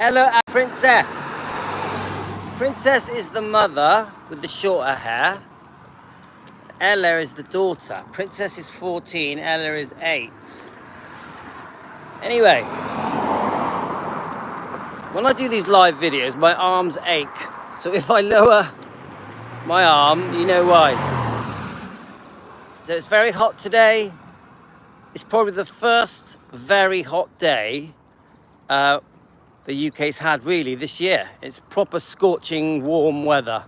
Ella, Princess. Princess is the mother with the shorter hair. Ella is the daughter. Princess is 14, Ella is 8. Anyway, when I do these live videos, my arms ache. So if I lower my arm, you know why. So it's very hot today. It's probably the first very hot day the UK's had really this year. It's proper scorching warm weather.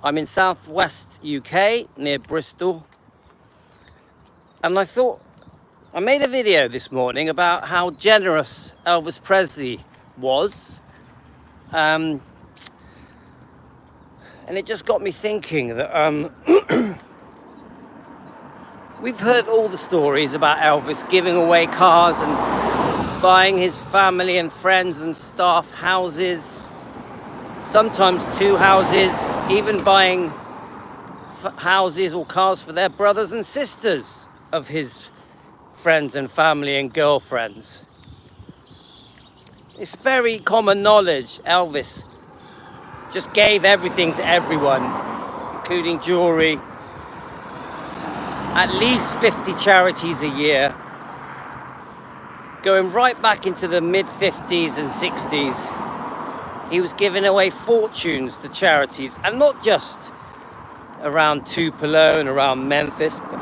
I'm in southwest UK near Bristol, and I made a video this morning about how generous Elvis Presley was, and it just got me thinking that we've heard all the stories about Elvis giving away cars and buying his family and friends and staff houses, sometimes 2 houses, even buying houses or cars for their brothers and sisters of his friends and family and girlfriends. It's very common knowledge Elvis just gave everything to everyone, including jewelry, at least 50 charities a year, going right back into the mid-50s and 60s. He was giving away fortunes to charities, and not just around Tupelo and around Memphis, but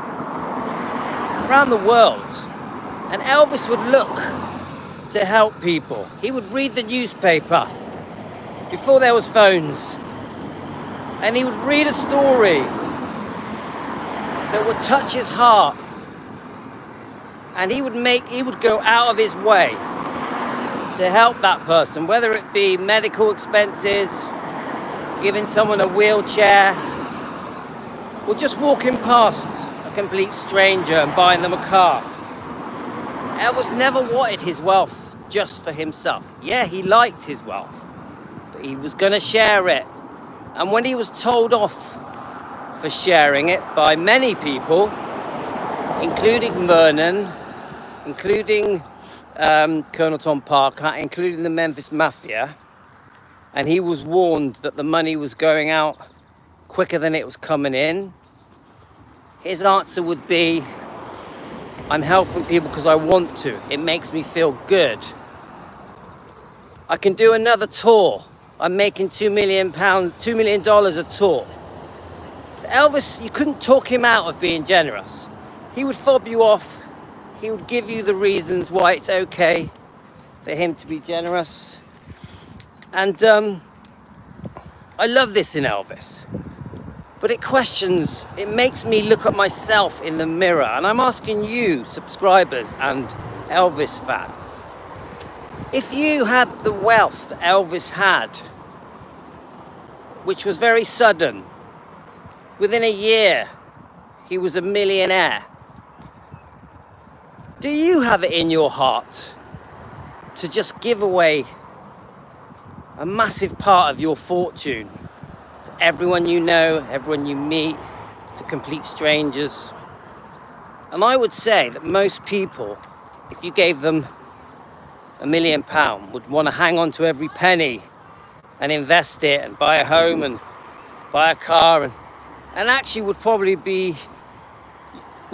around the world. And Elvis would look to help people. He would read the newspaper before there was phones, and he would read a story that would touch his heart, and he would go out of his way to help that person, whether it be medical expenses, giving someone a wheelchair, or just walking past a complete stranger and buying them a car. Elvis never wanted his wealth just for himself. Yeah, he liked his wealth, but he was going to share it. And when he was told off for sharing it by many people, including Vernon, including Colonel Tom Parker, including the Memphis Mafia, and he was warned that the money was going out quicker than it was coming in, his answer would be, I'm helping people because I want to. It makes me feel good. I can do another tour. I'm making $2 million a tour. So Elvis, you couldn't talk him out of being generous. He would fob you off. He would give you the reasons why it's okay for him to be generous. And I love this in Elvis. But it makes me look at myself in the mirror. And I'm asking you, subscribers and Elvis fans, if you had the wealth that Elvis had, which was very sudden, within a year, he was a millionaire. Do you have it in your heart to just give away a massive part of your fortune to everyone you know, everyone you meet, to complete strangers? And I would say that most people, if you gave them £1 million, would want to hang on to every penny and invest it and buy a home and buy a car, and actually would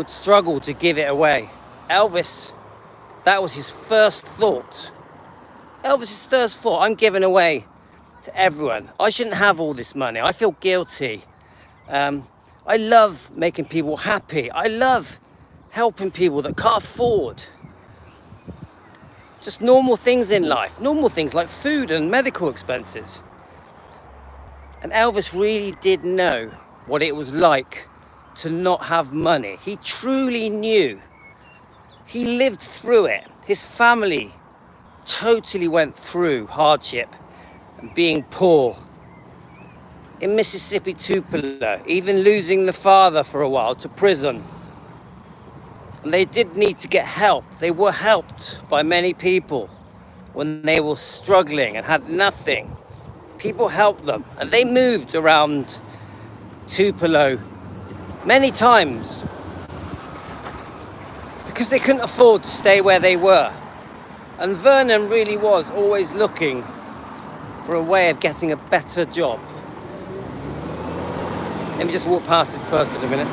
struggle to give it away. Elvis, that was his first thought. Elvis's first thought, I'm giving away to everyone. I shouldn't have all this money. I feel guilty. I love making people happy. I love helping people that can't afford just normal things in life. Normal things like food and medical expenses. And Elvis really did know what it was like to not have money. He truly knew. He lived through it. His family totally went through hardship and being poor. In Mississippi, Tupelo, even losing the father for a while to prison. And they did need to get help. They were helped by many people when they were struggling and had nothing. People helped them, and they moved around Tupelo many times because they couldn't afford to stay where they were. And Vernon really was always looking for a way of getting a better job. Let me just walk past this person a minute.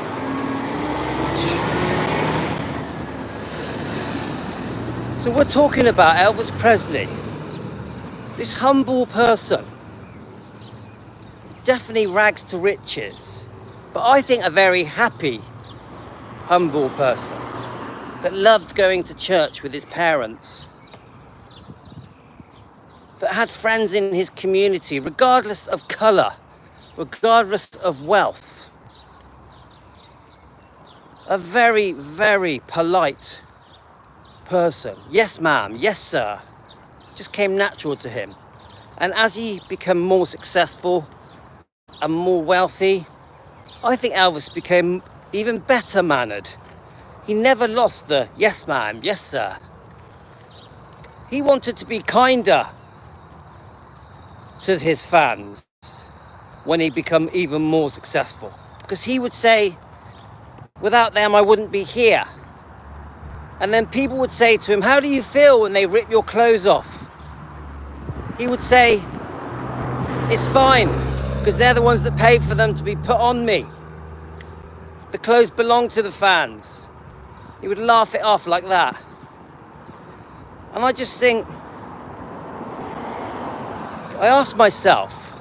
So we're talking about Elvis Presley, this humble person, definitely rags to riches, but I think a very happy, humble person that loved going to church with his parents, that had friends in his community, regardless of colour, regardless of wealth. A very, very polite person. Yes, ma'am. Yes, sir. Just came natural to him. And as he became more successful and more wealthy, I think Elvis became even better mannered. He never lost the yes, ma'am. Yes, sir. He wanted to be kinder to his fans when he became even more successful, because he would say, without them I wouldn't be here. And then people would say to him, how do you feel when they rip your clothes off? He would say, it's fine, because they're the ones that pay for them to be put on me. The clothes belong to the fans. He would laugh it off like that. And I just think, I asked myself,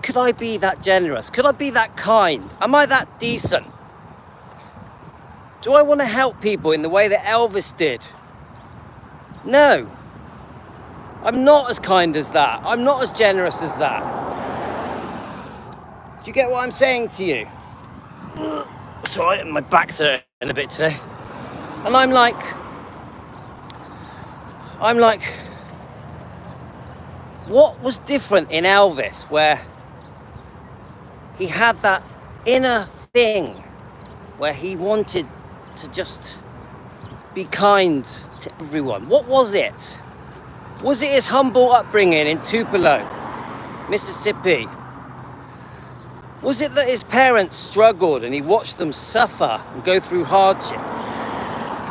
could I be that generous? Could I be that kind? Am I that decent? Do I want to help people in the way that Elvis did? No. I'm not as kind as that. I'm not as generous as that. Do you get what I'm saying to you? Sorry, my back's hurting a bit today. And I'm like, what was different in Elvis where he had that inner thing where he wanted to just be kind to everyone? What was it? Was it his humble upbringing in Tupelo, Mississippi? Was it that his parents struggled and he watched them suffer and go through hardship?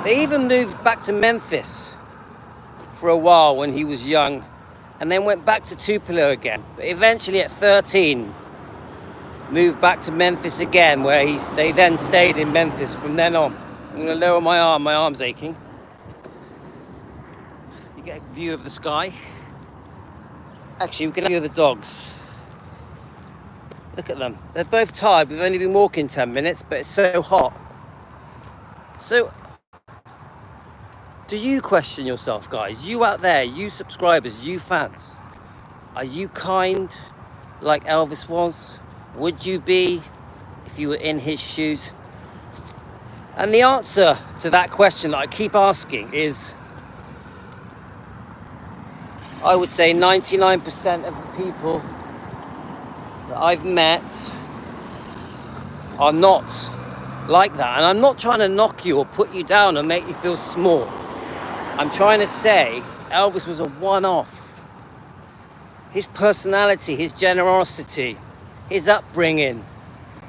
They even moved back to Memphis for a while when he was young, and then went back to Tupelo again. But eventually at 13, moved back to Memphis again, where they then stayed in Memphis from then on. I'm going to lower my arm's aching. You get a view of the sky. Actually, we can view the dogs. Look at them. They're both tired. We've only been walking 10 minutes, but it's so hot. So, do you question yourself, guys? You out there, you subscribers, you fans. Are you kind like Elvis was? Would you be if you were in his shoes? And the answer to that question that I keep asking is, I would say 99% of the people that I've met are not like that. And I'm not trying to knock you or put you down or make you feel small. I'm trying to say Elvis was a one-off. His personality, his generosity, his upbringing,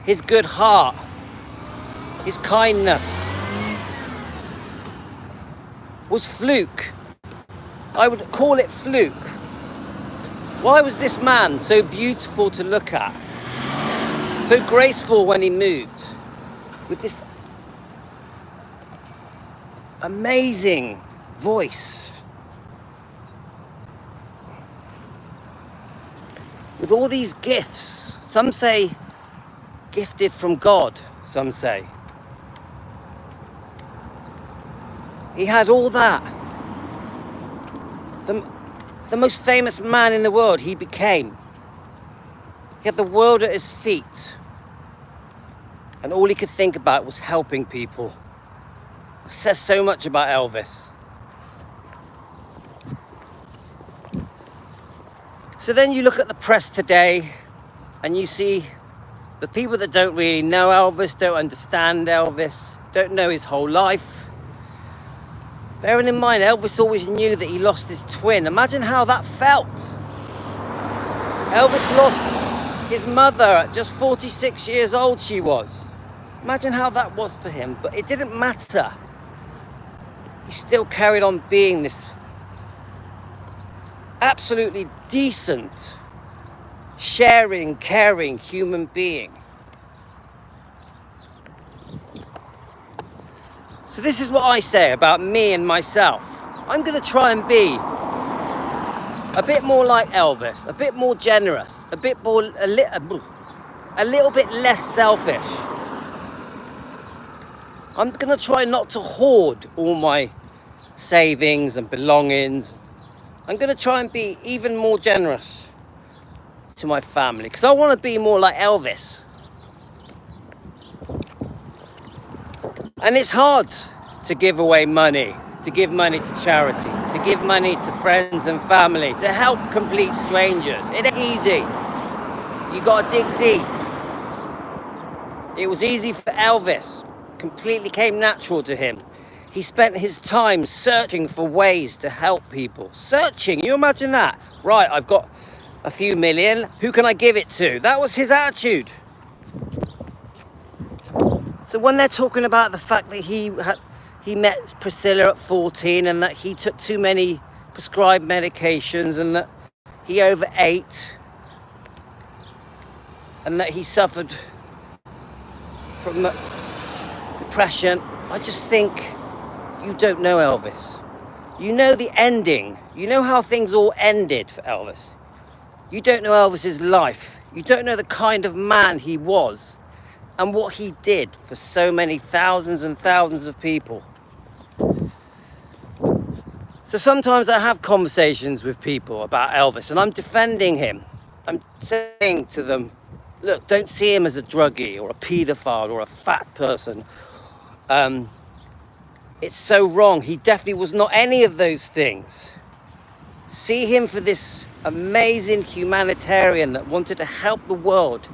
his good heart, his kindness was fluke. I would call it fluke. Why was this man so beautiful to look at? So graceful when he moved, with this amazing voice, with all these gifts. Some say gifted from God, some say. He had all that. The most famous man in the world he became. He had the world at his feet. And all he could think about was helping people. It says so much about Elvis. So then you look at the press today and you see the people that don't really know Elvis, don't understand Elvis, don't know his whole life. Bearing in mind, Elvis always knew that he lost his twin. Imagine how that felt. Elvis lost his mother at just 46 years old she was. Imagine how that was for him, but it didn't matter. He still carried on being this absolutely decent sharing, caring human being. So this is what I say about me and myself. I'm going to try and be a bit more like Elvis, a bit more generous, a little bit less selfish. I'm going to try not to hoard all my savings and belongings. I'm going to try and be even more generous to my family, because I want to be more like Elvis. And it's hard to give away money, to give money to charity, to give money to friends and family, to help complete strangers. It ain't easy. You got to dig deep. It was easy for Elvis. Completely came natural to him. He spent his time searching for ways to help people. Searching, you imagine that? Right, I've got a few million, who can I give it to? That was his attitude. So when they're talking about the fact that he met Priscilla at 14 and that he took too many prescribed medications and that he overate and that he suffered from depression, I just think you don't know Elvis. You know the ending. You know how things all ended for Elvis. You don't know Elvis's life. You don't know the kind of man he was and what he did for so many thousands and thousands of people. So sometimes I have conversations with people about Elvis and I'm defending him. I'm saying to them, look, don't see him as a druggie or a paedophile or a fat person. It's so wrong. He definitely was not any of those things. See him for this amazing humanitarian that wanted to help the world.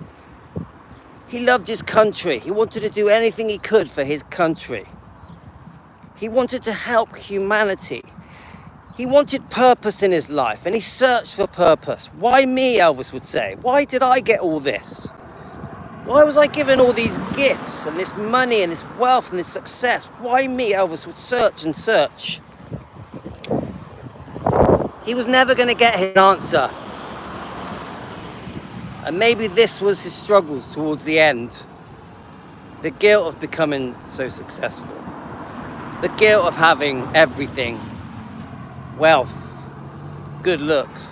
He loved his country. He wanted to do anything he could for his country. He wanted to help humanity. He wanted purpose in his life and he searched for purpose. Why me, Elvis would say? Why did I get all this? Why was I given all these gifts and this money and this wealth and this success? Why me, Elvis would search and search. He was never going to get his answer. And maybe this was his struggles towards the end. The guilt of becoming so successful. The guilt of having everything. Wealth, good looks,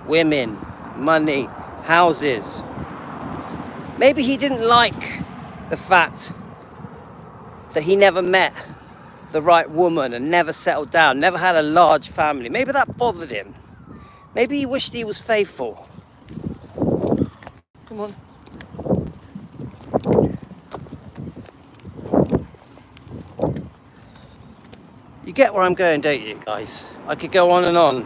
women, money, houses. Maybe he didn't like the fact that he never met the right woman and never settled down, never had a large family. Maybe that bothered him. Maybe he wished he was faithful. Come on. You get where I'm going, don't you, guys? I could go on and on.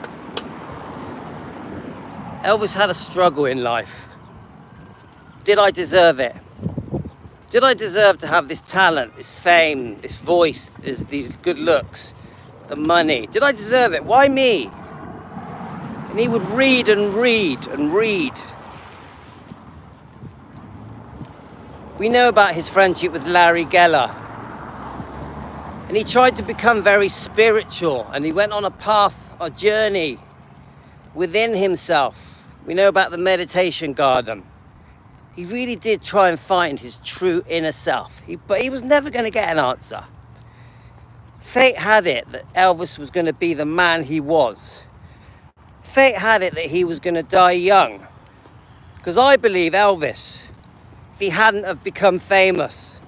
Elvis had a struggle in life. Did I deserve it? Did I deserve to have this talent, this fame, this voice, these good looks, the money? Did I deserve it? Why me? And he would read and read and read. We know about his friendship with Larry Geller. And he tried to become very spiritual and he went on a path, a journey within himself. We know about the meditation garden. He really did try and find his true inner self, but he was never going to get an answer. Fate had it that Elvis was going to be the man he was. Fate had it that he was going to die young. Because I believe Elvis, if he hadn't have become famous,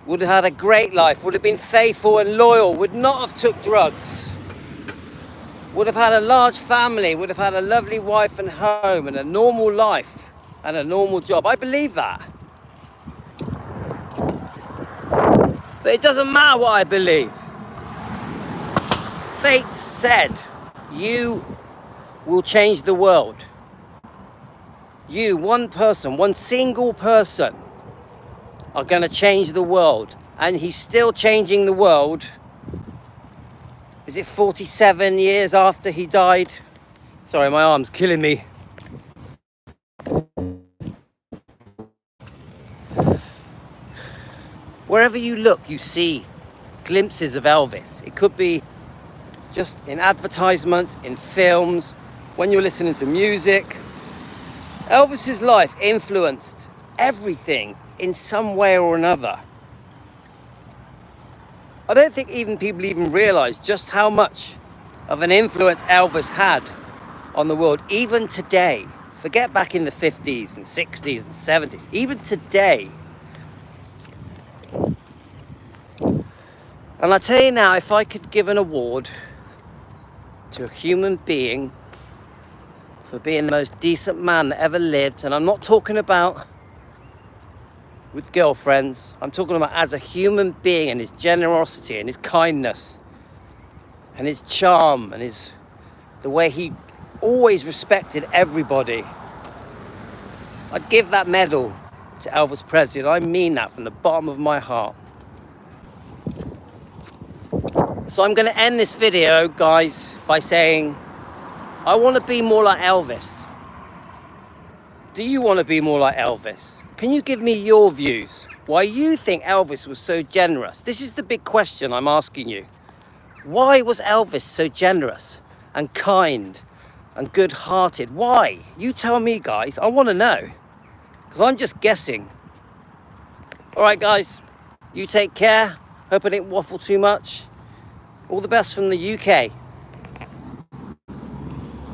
would have had a great life, would have been faithful and loyal, would not have took drugs, would have had a large family, would have had a lovely wife and home and a normal life and a normal job. I believe that. But it doesn't matter what I believe. Fate said, you will change the world. You, one person, one single person, are going to change the world. And he's still changing the world. Is it 47 years after he died? Sorry, my arm's killing me. Wherever you look, you see glimpses of Elvis. It could be just in advertisements, in films, when you're listening to music. Elvis's life influenced everything in some way or another. I don't think people even realize just how much of an influence Elvis had on the world, even today. Forget back in the 50s and 60s and 70s, even today. And I tell you now, if I could give an award to a human being for being the most decent man that ever lived, and I'm not talking about with girlfriends, I'm talking about as a human being, and his generosity and his kindness and his charm and the way he always respected everybody, I'd give that medal to Elvis Presley, and I mean that from the bottom of my heart. So I'm going to end this video, guys, by saying I want to be more like Elvis. Do you want to be more like Elvis? Can you give me your views? Why you think Elvis was so generous? This is the big question I'm asking you. Why was Elvis so generous and kind and good-hearted? Why? You tell me, guys. I want to know, because I'm just guessing. All right, guys, you take care. Hope I didn't waffle too much. All the best from the UK.